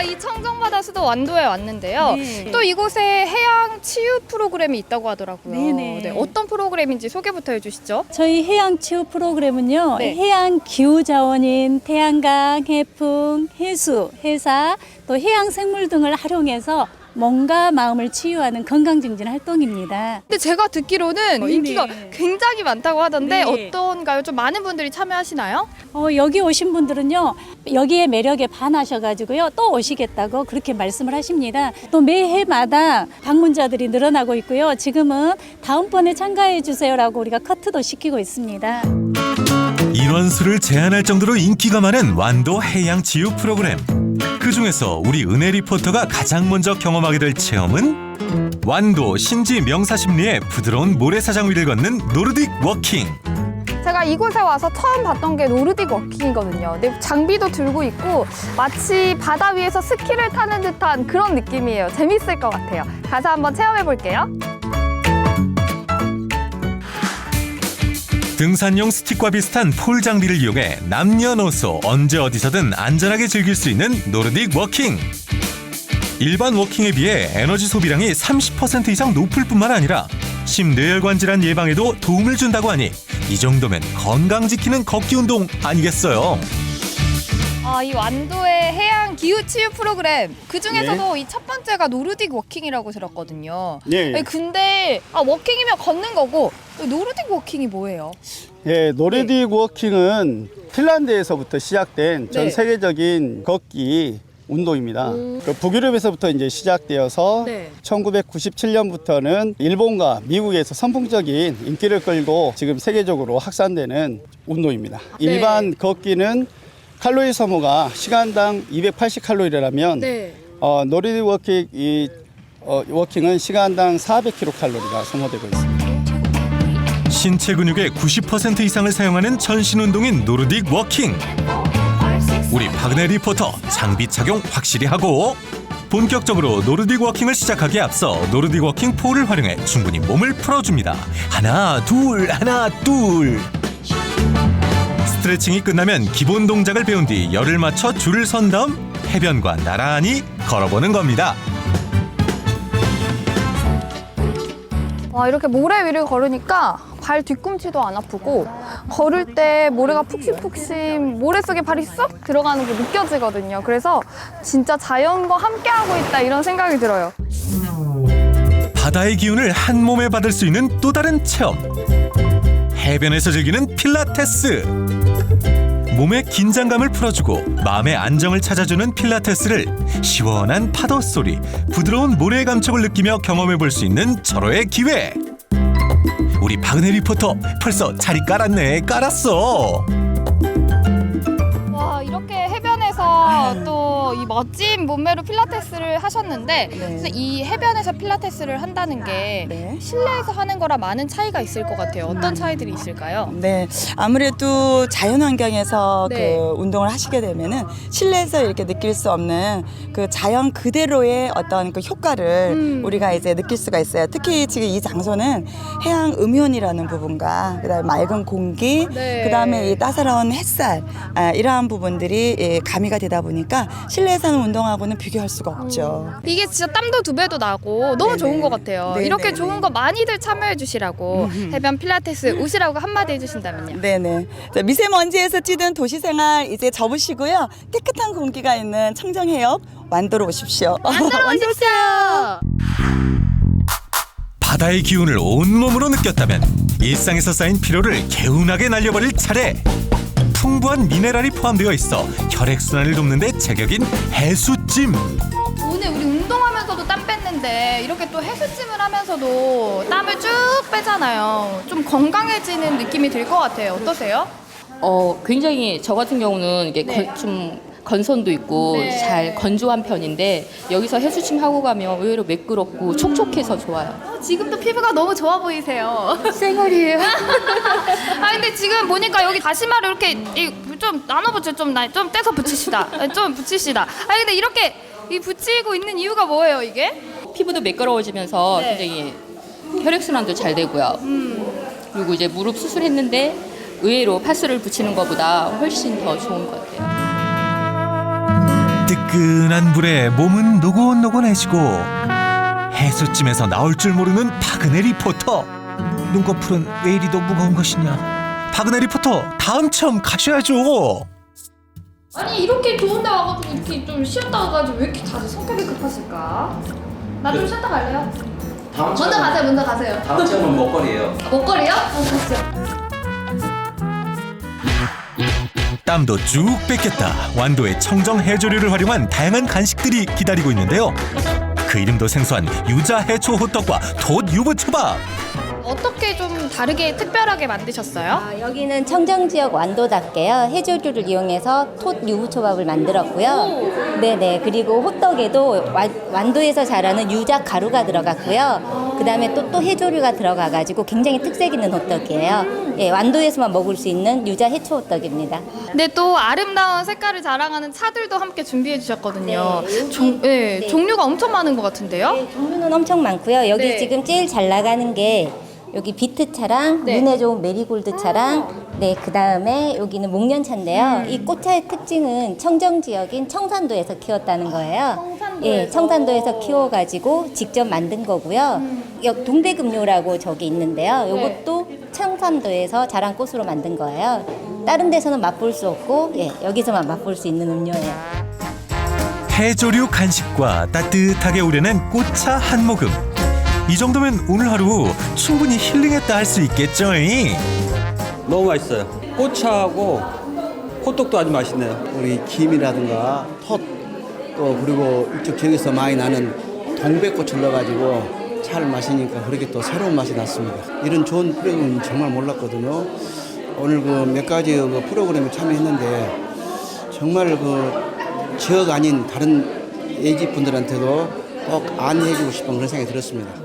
이 청정바다 수도 완도에 왔는데요. 네. 또 이곳에 해양 치유 프로그램이 있다고 하더라고요. 네네. 네, 어떤 프로그램인지 소개부터 해주시죠. 저희 해양 치유 프로그램은요. 네. 해양 기후 자원인 태양광, 해풍, 해수, 해사, 또 해양 생물 등을 활용해서 몸과 마음을 치유하는 건강증진 활동입니다. 근데 제가 듣기로는 인기가 굉장히 많다고 하던데 네. 어떤가요? 좀 많은 분들이 참여하시나요? 여기 오신 분들은요, 여기에 매력에 반하셔가지고요, 또 오시겠다고 그렇게 말씀을 하십니다. 또 매해마다 방문자들이 늘어나고 있고요. 지금은 다음번에 참가해 주세요라고 우리가 커트도 시키고 있습니다. 인원수를 제한할 정도로 인기가 많은 완도 해양 치유 프로그램. 그 중에서 우리 은혜 리포터가 가장 먼저 경험하게 될 체험은 완도 신지 명사십리의 부드러운 모래사장 위를 걷는 노르딕 워킹. 제가 이곳에 와서 처음 봤던 게 노르딕 워킹이거든요. 근데 장비도 들고 있고 마치 바다 위에서 스키를 타는 듯한 그런 느낌이에요. 재밌을 것 같아요. 가서 한번 체험해 볼게요. 등산용 스틱과 비슷한 폴 장비를 이용해 남녀노소 언제 어디서든 안전하게 즐길 수 있는 노르딕 워킹. 일반 워킹에 비해 에너지 소비량이 30% 이상 높을 뿐만 아니라 심뇌혈관 질환 예방에도 도움을 준다고 하니 이 정도면 건강 지키는 걷기 운동 아니겠어요? 이 완도의 해양 기후 치유 프로그램 그 중에서도 이 첫 번째가 노르딕 워킹이라고 들었거든요. 네. 아니, 근데 워킹이면 걷는 거고 노르딕 워킹이 뭐예요? 예, 노르딕 워킹은 핀란드에서부터 시작된 전 네. 세계적인 걷기 운동입니다. 그 북유럽에서부터 이제 시작되어서 네. 1997년부터는 일본과 미국에서 선풍적인 인기를 끌고 지금 세계적으로 확산되는 운동입니다. 네. 일반 걷기는 칼로리 소모가 시간당 280칼로리라면 노르딕 워킹은 시간당 400kcal가 소모되고 있습니다. 신체 근육의 90% 이상을 사용하는 전신 운동인 노르딕 워킹. 우리 박은혜 리포터 장비 착용 확실히 하고 본격적으로 노르딕 워킹을 시작하기에 앞서 노르딕 워킹 폴을 활용해 충분히 몸을 풀어줍니다. 하나 둘 하나 둘. 스트레칭이 끝나면 기본 동작을 배운 뒤 열을 맞춰 줄을 선 다음 해변과 나란히 걸어보는 겁니다. 이렇게 모래 위를 걸으니까 발 뒤꿈치도 안 아프고 걸을 때 모래가 푹신푹신 모래 속에 발이 쏙 들어가는 게 느껴지거든요. 그래서 진짜 자연과 함께하고 있다 이런 생각이 들어요. 바다의 기운을 한 몸에 받을 수 있는 또 다른 체험. 해변에서 즐기는 필라테스. 몸의 긴장감을 풀어주고 마음의 안정을 찾아주는 필라테스를 시원한 파도 소리, 부드러운 모래의 감촉을 느끼며 경험해 볼 수 있는 절호의 기회. 우리 박은혜 리포터 벌써 자리 깔았어. 와, 이렇게 해변에서 또 이 멋진 몸매로 필라테스를 하셨는데 그래서 이 해변에서 필라테스를 한다는 게 실내에서 하는 거랑 많은 차이가 있을 것 같아요. 어떤 차이들이 있을까요? 네, 아무래도 자연 환경에서 네. 그 운동을 하시게 되면은 실내에서 이렇게 느낄 수 없는 그 자연 그대로의 어떤 그 효과를 우리가 이제 느낄 수가 있어요. 특히 지금 이 장소는 해양 음이온이라는 부분과 그다음에 맑은 공기, 그다음에 이 따사로운 햇살 이러한 부분들이 가미가 되다 보니까 실내에서 하는 운동하고는 비교할 수가 없죠. 이게 진짜 땀도 2배도 나고 너무 좋은 것 같아요. 네네. 이렇게 좋은 거 많이들 참여해 주시라고 해변 필라테스 오시라고 한마디 해주신다면요. 네네. 자, 미세먼지에서 찌든 도시생활 이제 접으시고요. 깨끗한 공기가 있는 청정해역 완도로 오십시오. 완도로 오십시오. 바다의 기운을 온몸으로 느꼈다면 일상에서 쌓인 피로를 개운하게 날려버릴 차례. 풍부한 미네랄이 포함되어 있어 혈액순환을 돕는 데 제격인 해수찜. 오늘 우리 운동하면서도 땀 뺐는데 이렇게 또 해수찜을 하면서도 땀을 쭉 빼잖아요. 좀 건강해지는 느낌이 들 것 같아요. 어떠세요? 굉장히 저 같은 경우는 이게 좀 건선도 있고 잘 건조한 편인데 여기서 해수침 하고 가면 의외로 매끄럽고 촉촉해서 좋아요. 지금도 피부가 너무 좋아 보이세요. 쌩얼이에요. 근데 지금 보니까 여기 다시마를 이렇게 좀 나눠 붙여 좀 떼서 붙이시다. 좀 붙이시다. 근데 이렇게 붙이고 있는 이유가 뭐예요, 이게? 피부도 매끄러워지면서 굉장히 혈액순환도 잘 되고요. 그리고 이제 무릎 수술했는데 의외로 파스를 붙이는 것보다 훨씬 더 좋은 것 같아요. 뜨끈한 물에 몸은 노곤노곤해지고 해수찜에서 나올 줄 모르는 박은혜 리포터. 눈꺼풀은 왜 이리 더 무거운 것이냐. 박은혜 리포터 다음 체험 가셔야죠. 아니 이렇게 좋은데 와가지고 이렇게 좀 쉬었다 와가지고 왜 이렇게 다들 성격이 급하실까? 나 좀 쉬었다 갈래요? 먼저 가세요. 다음 체험은 먹거리예요. 먹거리요? 가시죠. 땀도 쭉 뺏겠다. 완도의 청정 해조류를 활용한 다양한 간식들이 기다리고 있는데요. 그 이름도 생소한 유자 해초 호떡과 톳 유부초밥. 어떻게 좀 다르게 특별하게 만드셨어요? 여기는 청정 지역 완도답게요. 해조류를 이용해서 톳 유부초밥을 만들었고요. 네네. 그리고 호떡에도 완도에서 자라는 유자 가루가 들어갔고요. 그다음에 또 해조류가 들어가가지고 굉장히 특색 있는 호떡이에요. 예, 완도에서만 먹을 수 있는 유자 해초 호떡입니다. 근데 또 아름다운 색깔을 자랑하는 차들도 함께 준비해 주셨거든요. 종류가 엄청 많은 것 같은데요? 네, 종류는 엄청 많고요. 여기 네. 지금 제일 잘 나가는 게 여기 비트 차랑 눈에 좋은 메리골드 차랑 그 다음에 여기는 목련차인데요. 이 꽃차의 특징은 청정 지역인 청산도에서 키웠다는 거예요. 예, 청산도에서 키워가지고 직접 만든 거고요. 여기 동대금요라고 저기 있는데요. 이것도 청산도에서 자란 꽃으로 만든 거예요. 다른 데서는 맛볼 수 없고 여기서만 맛볼 수 있는 음료예요. 해조류 간식과 따뜻하게 우려낸 꽃차 한 모금. 이 정도면 오늘 하루 충분히 힐링했다 할 수 있겠죠? 너무 맛있어요. 꽃차하고 호떡도 아주 맛있네요. 우리 김이라든가 톳, 또 그리고 이쪽 지역에서 많이 나는 동백꽃을 넣어가지고 차를 마시니까 그렇게 또 새로운 맛이 났습니다. 이런 좋은 프로그램은 정말 몰랐거든요. 오늘 그 몇 가지 그 프로그램에 참여했는데 정말 그 지역 아닌 다른 예지 분들한테도 꼭 안내해주고 싶은 그런 생각이 들었습니다.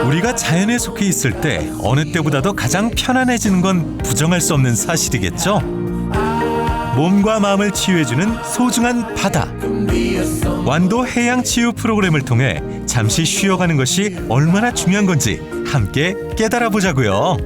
우리가 자연에 속해 있을 때 어느 때보다도 가장 편안해지는 건 부정할 수 없는 사실이겠죠? 몸과 마음을 치유해주는 소중한 바다. 완도 해양 치유 프로그램을 통해 잠시 쉬어가는 것이 얼마나 중요한 건지 함께 깨달아 보자고요.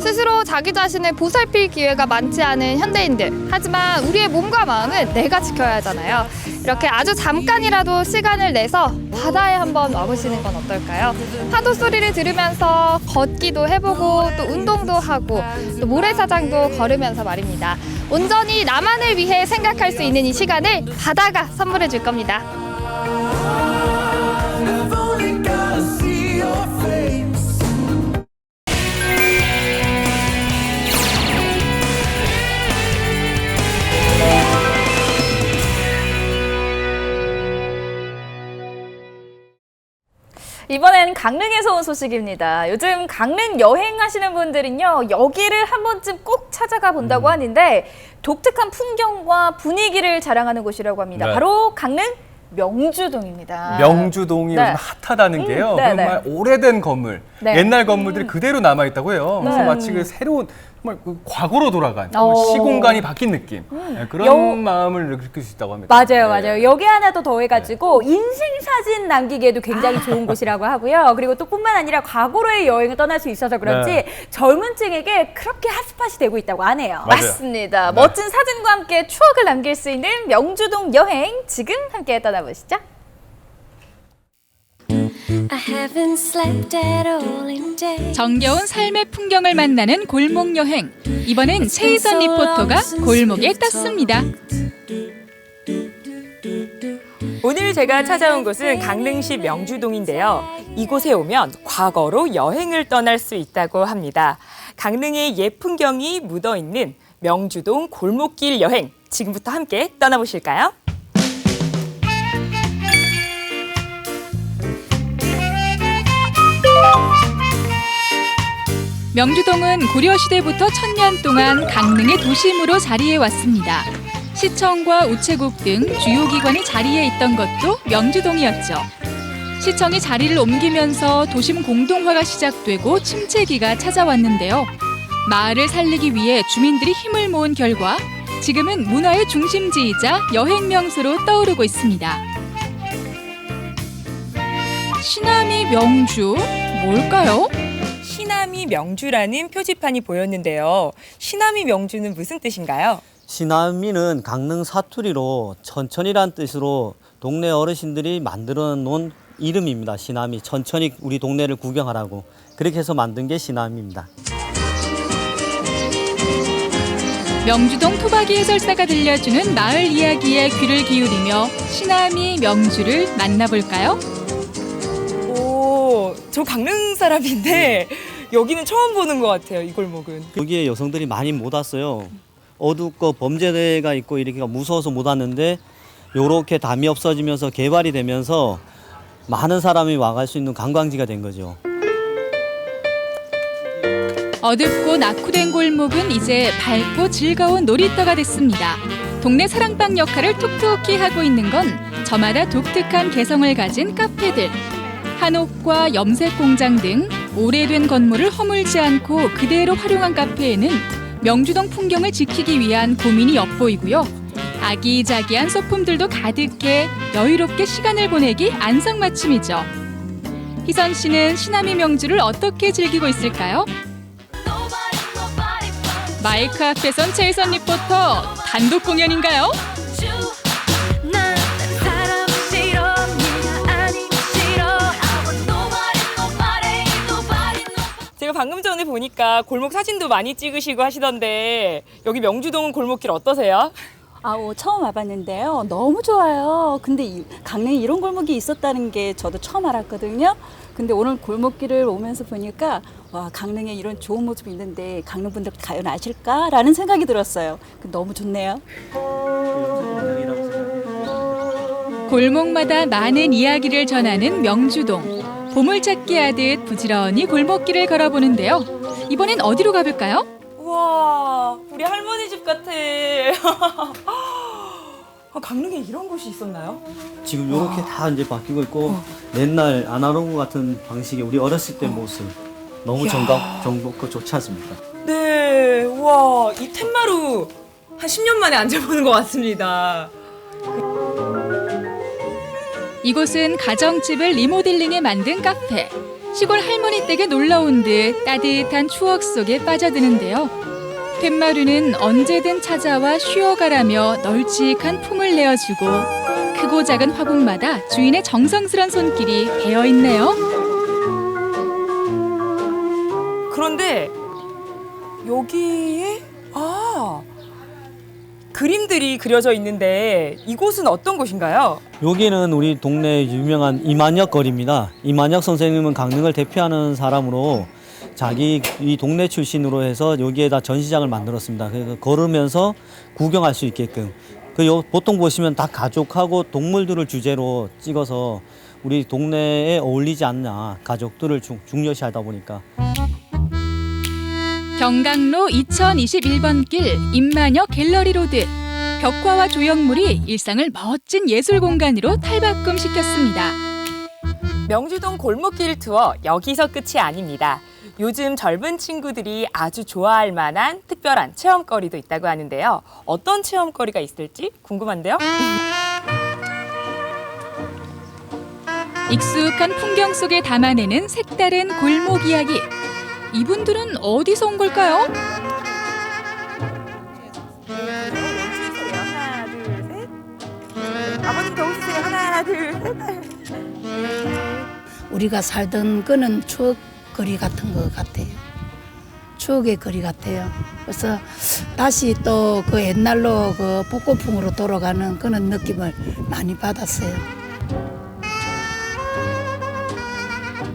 스스로 자기 자신을 보살필 기회가 많지 않은 현대인들. 하지만 우리의 몸과 마음은 내가 지켜야 하잖아요. 이렇게 아주 잠깐이라도 시간을 내서 바다에 한번 와보시는 건 어떨까요? 파도 소리를 들으면서 걷기도 해보고 또 운동도 하고 또 모래사장도 걸으면서 말입니다. 온전히 나만을 위해 생각할 수 있는 이 시간을 바다가 선물해 줄 겁니다. 이번엔 강릉에서 온 소식입니다. 요즘 강릉 여행하시는 분들은요, 여기를 한 번쯤 꼭 찾아가 본다고 하는데 독특한 풍경과 분위기를 자랑하는 곳이라고 합니다. 네. 바로 강릉 명주동입니다. 명주동이 요즘 핫하다는 게요. 정말 오래된 건물, 옛날 건물들이 그대로 남아 있다고 해요. 그래서 마치 그 새로운 정말 그 과거로 돌아간 시공간이 바뀐 느낌, 그런 마음을 느낄 수 있다고 합니다. 맞아요. 여기 하나 더 더해가지고 인생사진 남기기에도 굉장히 좋은 곳이라고 하고요. 그리고 또 뿐만 아니라 과거로의 여행을 떠날 수 있어서 그런지 젊은 층에게 그렇게 핫스팟이 되고 있다고 하네요. 맞습니다. 멋진 사진과 함께 추억을 남길 수 있는 명주동 여행, 지금 함께 떠나보시죠. 정겨운 삶의 풍경을 만나는 골목 여행. 이번엔 최희선 리포터가 골목에 떴습니다. 오늘 제가 찾아온 곳은 강릉시 명주동인데요. 이곳에 오면 과거로 여행을 떠날 수 있다고 합니다. 강릉의 옛 풍경이 묻어있는 명주동 골목길 여행. 지금부터 함께 떠나보실까요? 명주동은 고려시대부터 1000년 동안 강릉의 도심으로 자리해 왔습니다. 시청과 우체국 등 주요 기관이 자리해 있던 것도 명주동이었죠. 시청이 자리를 옮기면서 도심 공동화가 시작되고 침체기가 찾아왔는데요. 마을을 살리기 위해 주민들이 힘을 모은 결과 지금은 문화의 중심지이자 여행 명소로 떠오르고 있습니다. 시나미 명주 뭘까요? 시나미 명주라는 표지판이 보였는데요. 시나미 명주는 무슨 뜻인가요? 시나미는 강릉 사투리로 천천히란 뜻으로 동네 어르신들이 만들어 놓은 이름입니다. 시나미. 천천히 우리 동네를 구경하라고. 그렇게 해서 만든 게 시나미입니다. 명주동 토박이 해설사가 들려주는 마을 이야기에 귀를 기울이며 시나미 명주를 만나볼까요? 오, 저 강릉 사람인데 여기는 처음 보는 것 같아요, 이 골목은. 여기에 여성들이 많이 못 왔어요. 어둡고 범죄가 있고 이렇게 무서워서 못 왔는데 요렇게 담이 없어지면서 개발이 되면서 많은 사람이 와갈 수 있는 관광지가 된 거죠. 어둡고 낙후된 골목은 이제 밝고 즐거운 놀이터가 됐습니다. 동네 사랑방 역할을 톡톡히 하고 있는 건 저마다 독특한 개성을 가진 카페들. 한옥과 염색 공장 등 오래된 건물을 허물지 않고 그대로 활용한 카페에는 명주동 풍경을 지키기 위한 고민이 엿보이고요. 아기자기한 소품들도 가득해 여유롭게 시간을 보내기 안성맞춤이죠. 희선 씨는 시나미 명주를 어떻게 즐기고 있을까요? 마이크 앞에선 최희선 리포터 단독 공연인가요? 제가 방금 전에 보니까 골목 사진도 많이 찍으시고 하시던데 여기 명주동은 골목길 어떠세요? 처음 와봤는데요. 너무 좋아요. 근데 강릉에 이런 골목이 있었다는 게 저도 처음 알았거든요. 근데 오늘 골목길을 오면서 보니까 와, 강릉에 이런 좋은 모습이 있는데 강릉 분들 과연 아실까라는 생각이 들었어요. 너무 좋네요. 골목마다 많은 이야기를 전하는 명주동. 보물찾기 하듯 부지런히 골목길을 걸어보는데요. 이번엔 어디로 가볼까요? 우와, 우리 할머니 집 같아. 강릉에 이런 곳이 있었나요? 지금 이렇게 다 이제 바뀌고 있고 옛날 아날로그 같은 방식의 우리 어렸을 때 모습 너무 정겹고 좋지 않습니까? 네, 우와, 이 텐마루 한 10년 만에 앉아보는 것 같습니다. 이곳은 가정집을 리모델링해 만든 카페. 시골 할머니 댁에 놀러 온 듯 따뜻한 추억 속에 빠져드는데요. 팻마루는 언제든 찾아와 쉬어가라며 널찍한 품을 내어주고 크고 작은 화분마다 주인의 정성스런 손길이 배어있네요. 그런데 여기에 그림들이 그려져 있는데 이곳은 어떤 곳인가요? 여기는 우리 동네 유명한 이만혁 거리입니다. 이만혁 선생님은 강릉을 대표하는 사람으로 자기 이 동네 출신으로 해서 여기에다 전시장을 만들었습니다. 그래서 걸으면서 구경할 수 있게끔. 보통 보시면 다 가족하고 동물들을 주제로 찍어서 우리 동네에 어울리지 않나, 가족들을 중요시하다 보니까. 경강로 2021번 길 임만혁 갤러리 로드. 벽화와 조형물이 일상을 멋진 예술 공간으로 탈바꿈시켰습니다. 명주동 골목길 투어 여기서 끝이 아닙니다. 요즘 젊은 친구들이 아주 좋아할 만한 특별한 체험거리도 있다고 하는데요. 어떤 체험거리가 있을지 궁금한데요. 익숙한 풍경 속에 담아내는 색다른 골목 이야기. 이분들은 어디서 온 걸까요? 아버님 더 웃으세요. 하나, 둘, 셋. 우리가 살던 거는 추억거리 같은 것 같아요. 추억의 거리 같아요. 그래서 다시 또 그 옛날로 그 복고풍으로 돌아가는 그런 느낌을 많이 받았어요.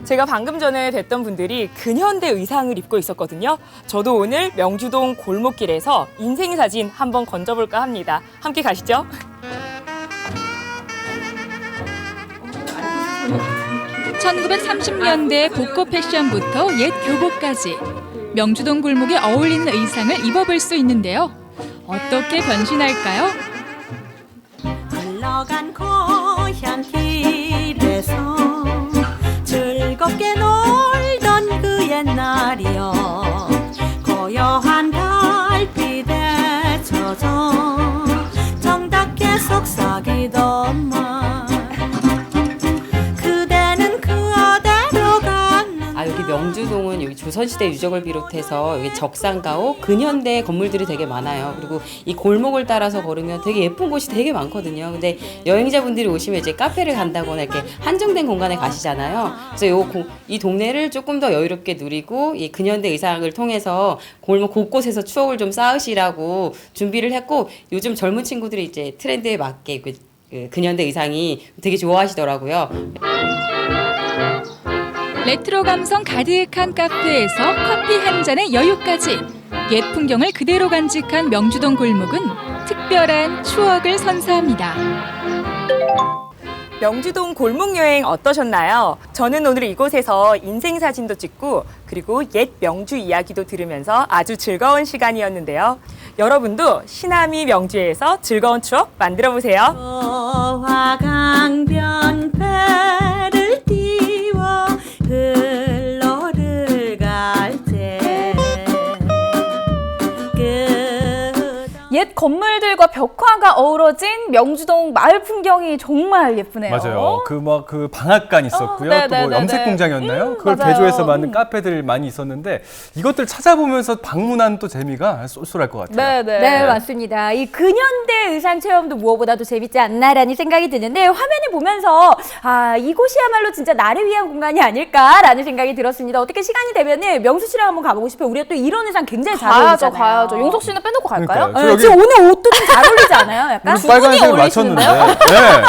제가 방금 전에 뵀던 분들이 근현대 의상을 입고 있었거든요. 저도 오늘 명주동 골목길에서 인생사진 한번 건져볼까 합니다. 함께 가시죠. 1930년대 복고 패션부터 옛 교복까지 명주동 골목에 어울리는 의상을 입어볼 수 있는데요. 어떻게 변신할까요? 흘러간 고향길에서 즐겁게 놀던 그 옛날이여 고요한 달빛에 젖어 정답게 속삭이던 말 그대는 그 명주동은 여기 조선시대 유적을 비롯해서 여기 적상가옥, 근현대 건물들이 되게 많아요. 그리고 이 골목을 따라서 걸으면 되게 예쁜 곳이 되게 많거든요. 근데 여행자분들이 오시면 이제 카페를 간다거나 이렇게 한정된 공간에 가시잖아요. 그래서 이 동네를 조금 더 여유롭게 누리고 이 근현대 의상을 통해서 골목 곳곳에서 추억을 좀 쌓으시라고 준비를 했고, 요즘 젊은 친구들이 이제 트렌드에 맞게 그 근현대 의상이 되게 좋아하시더라고요. 레트로 감성 가득한 카페에서 커피 한 잔의 여유까지 옛 풍경을 그대로 간직한 명주동 골목은 특별한 추억을 선사합니다. 명주동 골목 여행 어떠셨나요? 저는 오늘 이곳에서 인생 사진도 찍고 그리고 옛 명주 이야기도 들으면서 아주 즐거운 시간이었는데요. 여러분도 시나미 명주에서 즐거운 추억 만들어 보세요. 강변 배를 띄워 흘러를 갈 때 옛 건물들과 벽화가 어우러진 명주동 마을 풍경이 정말 예쁘네요. 맞아요. 그 방앗간 있었고요. 또 네네네네. 염색 공장이었나요? 그걸 맞아요. 개조해서 만든 카페들 많이 있었는데 이것들 찾아보면서 방문하는 또 재미가 쏠쏠할 것 같아요. 네, 맞습니다. 이 근현대 의상 체험도 무엇보다도 재밌지 않나라는 생각이 드는데, 화면을 보면서 이곳이야말로 진짜 나를 위한 공간이 아닐까라는 생각이 들었습니다. 어떻게 시간이 되면은 명수 씨랑 한번 가보고 싶어요. 우리가 또 이런 의상 굉장히 잘 어울리잖아요. 가야죠. 용석 씨는 빼놓고 갈까요? 그러니까요. 지금 오늘 옷도 좀 잘 어울리지 않아요? 약간 빨간색을 맞췄는데. 네.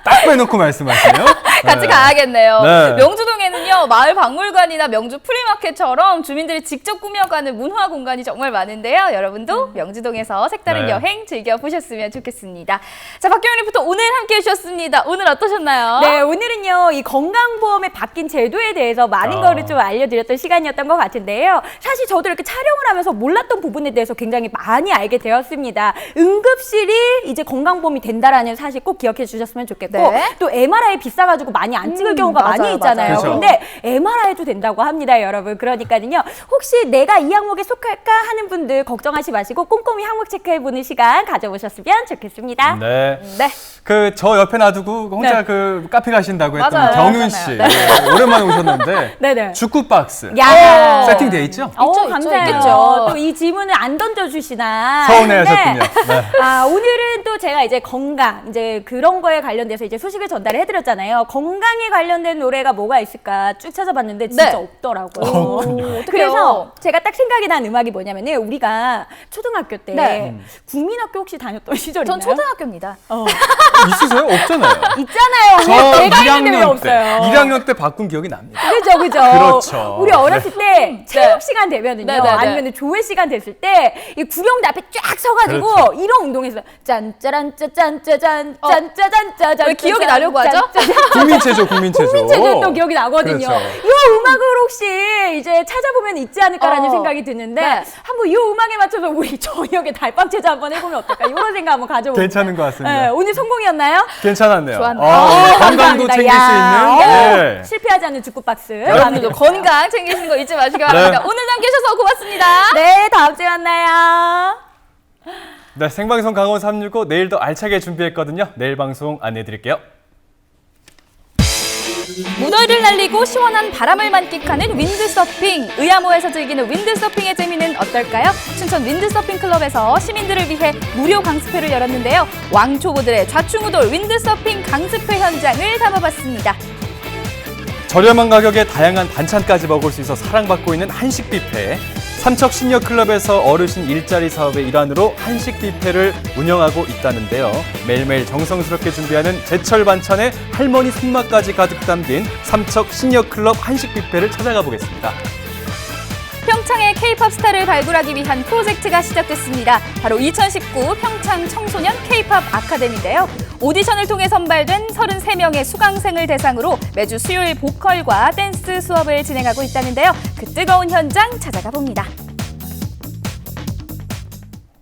딱 빼놓고 말씀하시네요. 같이 네. 가야겠네요. 네. 명주동에는요, 마을 박물관이나 명주 프리마켓처럼 주민들이 직접 꾸며가는 문화 공간이 정말 많은데요. 여러분도 명주동에서 색다른 네. 여행 즐겨보셨으면 좋겠습니다. 자, 박경영 리포터 오늘 함께 해주셨습니다. 오늘 어떠셨나요? 네, 오늘은요, 이 건강보험의 바뀐 제도에 대해서 많은 거를 좀 알려드렸던 시간이었던 것 같은데요. 사실 저도 이렇게 촬영을 하면서 몰랐던 부분에 대해서 굉장히 많이 알게 되었습니다. 응급실이 이제 건강보험이 된다라는 사실 꼭 기억해 주셨으면 좋겠고, 네. 또 MRI 비싸가지고 많이 안 찍을 경우가 맞아요, 많이 있잖아요. 맞아요. 그런데 MRI도 된다고 합니다, 여러분. 그러니까는요, 혹시 내가 이 항목에 속할까 하는 분들 걱정하지 마시고 꼼꼼히 항목 체크해보는 시간 가져보셨으면 좋겠습니다. 네. 네. 저 옆에 놔두고 혼자 네. 카페 가신다고 했던 맞아요. 경윤 씨. 네. 오랜만에 오셨는데. 네네. 축구 박스. 야. 세팅돼 있죠? 감사해요. 있겠죠. 또 이 질문을 안 던져주시나. 서운해하셨군요. 네. 오늘은 또 제가 이제 건강, 이제 그런 거에 관련돼서 이제 소식을 전달을 해드렸잖아요. 건강에 관련된 노래가 뭐가 있을까 쭉 찾아봤는데 진짜 네. 없더라고요. 그래서 제가 딱 생각이 난 음악이 뭐냐면은, 우리가 초등학교 때 네. 국민학교 혹시 다녔던 시절 전 있나요? 초등학교입니다. 있으세요? 없잖아요. 있잖아요. 저 제가 있는데 왜 1학년 때, 없어요? 1학년 때 바꾼 기억이 납니다. 그죠, 그죠. 그렇죠. 우리 어렸을 때 체육 시간 되면은요, 네네네. 아니면 조회 시간 됐을 때, 이 구령대 앞에 쫙 서가지고 그렇죠. 이런 운동했어요. 짠짜란 짜짠짜잔 짠짜잔 짜잔. 왜 기억이 나려고 하죠? 국민체조, 국민체조. 국민체조 또 기억이 나거든요. 그렇죠. 이 음악을 혹시 이제 찾아보면 있지 않을까라는 생각이 드는데, 네. 한번 이 음악에 맞춰서 우리 저녁에 달빵체조 한번 해보면 어떨까? 이런 생각 한번 가져볼게요. 괜찮은 것 같습니다. 네, 오늘 성공이었나요? 괜찮았네요. 좋았네요. 건강도 감사합니다. 챙길 수 있는. 네. 실패하지 않는 축구박스. 여러분들도 건강 챙기시는 거 잊지 마시기 바랍니다. 오늘 함께 해주셔서 고맙습니다. 네, 다음 주에 만나요. 네, 생방송 강원 365 내일도 알차게 준비했거든요. 내일 방송 안내해드릴게요. 무더위를 날리고 시원한 바람을 만끽하는 윈드서핑. 의암호에서 즐기는 윈드서핑의 재미는 어떨까요? 춘천 윈드서핑 클럽에서 시민들을 위해 무료 강습회를 열었는데요. 왕초보들의 좌충우돌 윈드서핑 강습회 현장을 담아봤습니다. 저렴한 가격에 다양한 반찬까지 먹을 수 있어 사랑받고 있는 한식 뷔페. 삼척 시니어클럽에서 어르신 일자리 사업의 일환으로 한식 뷔페를 운영하고 있다는데요. 매일매일 정성스럽게 준비하는 제철 반찬에 할머니 손맛까지 가득 담긴 삼척 시니어클럽 한식 뷔페를 찾아가 보겠습니다. 평창의 K-팝 스타를 발굴하기 위한 프로젝트가 시작됐습니다. 바로 2019 평창 청소년 K-팝 아카데미인데요. 오디션을 통해 선발된 33명의 수강생을 대상으로 매주 수요일 보컬과 댄스 수업을 진행하고 있다는데요. 그 뜨거운 현장 찾아가 봅니다.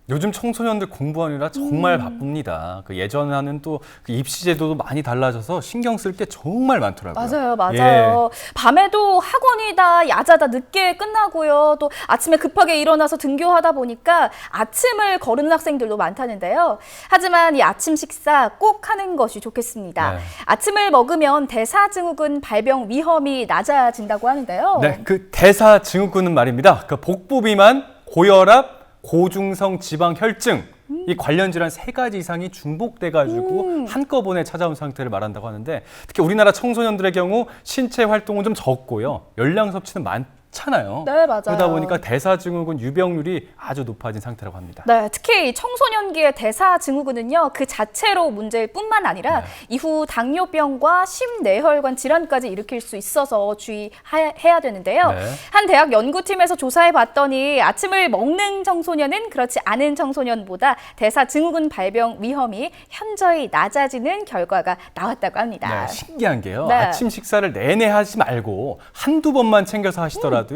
요즘 청소년들 공부하느라 정말 바쁩니다. 그 예전하는 또 그 입시 제도도 많이 달라져서 신경 쓸 게 정말 많더라고요. 맞아요. 밤에도 학원이다, 야자다 늦게 끝나고요. 또 아침에 급하게 일어나서 등교하다 보니까 아침을 거르는 학생들도 많다는데요. 하지만 이 아침 식사 꼭 하는 것이 좋겠습니다. 네. 아침을 먹으면 대사증후군 발병 위험이 낮아진다고 하는데요. 네, 그 대사증후군은 말입니다. 그 복부 비만, 고혈압, 고중성 지방 혈증 이 관련 질환 3가지 이상이 중복돼가지고 한꺼번에 찾아온 상태를 말한다고 하는데 특히 우리나라 청소년들의 경우 신체 활동은 좀 적고요. 열량 섭취는 많잖아요. 네, 맞아요. 그러다 보니까 대사증후군 유병률이 아주 높아진 상태라고 합니다. 네, 특히 청소년기의 대사증후군은요, 그 자체로 문제일 뿐만 아니라 이후 당뇨병과 심내혈관 질환까지 일으킬 수 있어서 주의해야 되는데요. 네. 한 대학 연구팀에서 조사해 봤더니 아침을 먹는 청소년은 그렇지 않은 청소년보다 대사증후군 발병 위험이 현저히 낮아지는 결과가 나왔다고 합니다. 네, 신기한 게요. 네. 아침 식사를 내내 하지 말고 한두 번만 챙겨서 하시더라도요.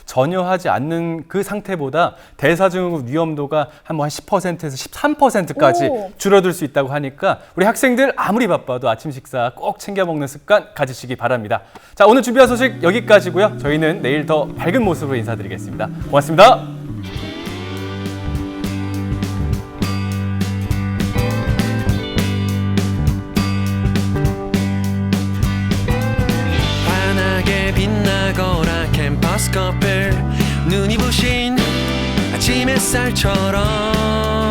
전혀 하지 않는 그 상태보다 대사증후군 위험도가 한 10%에서 13%까지 줄어들 수 있다고 하니까 우리 학생들 아무리 바빠도 아침 식사 꼭 챙겨 먹는 습관 가지시기 바랍니다. 자, 오늘 준비한 소식 여기까지고요. 저희는 내일 더 밝은 모습으로 인사드리겠습니다. 고맙습니다. 빛나거나 캠퍼스 커플 눈이 부신 아침 햇살처럼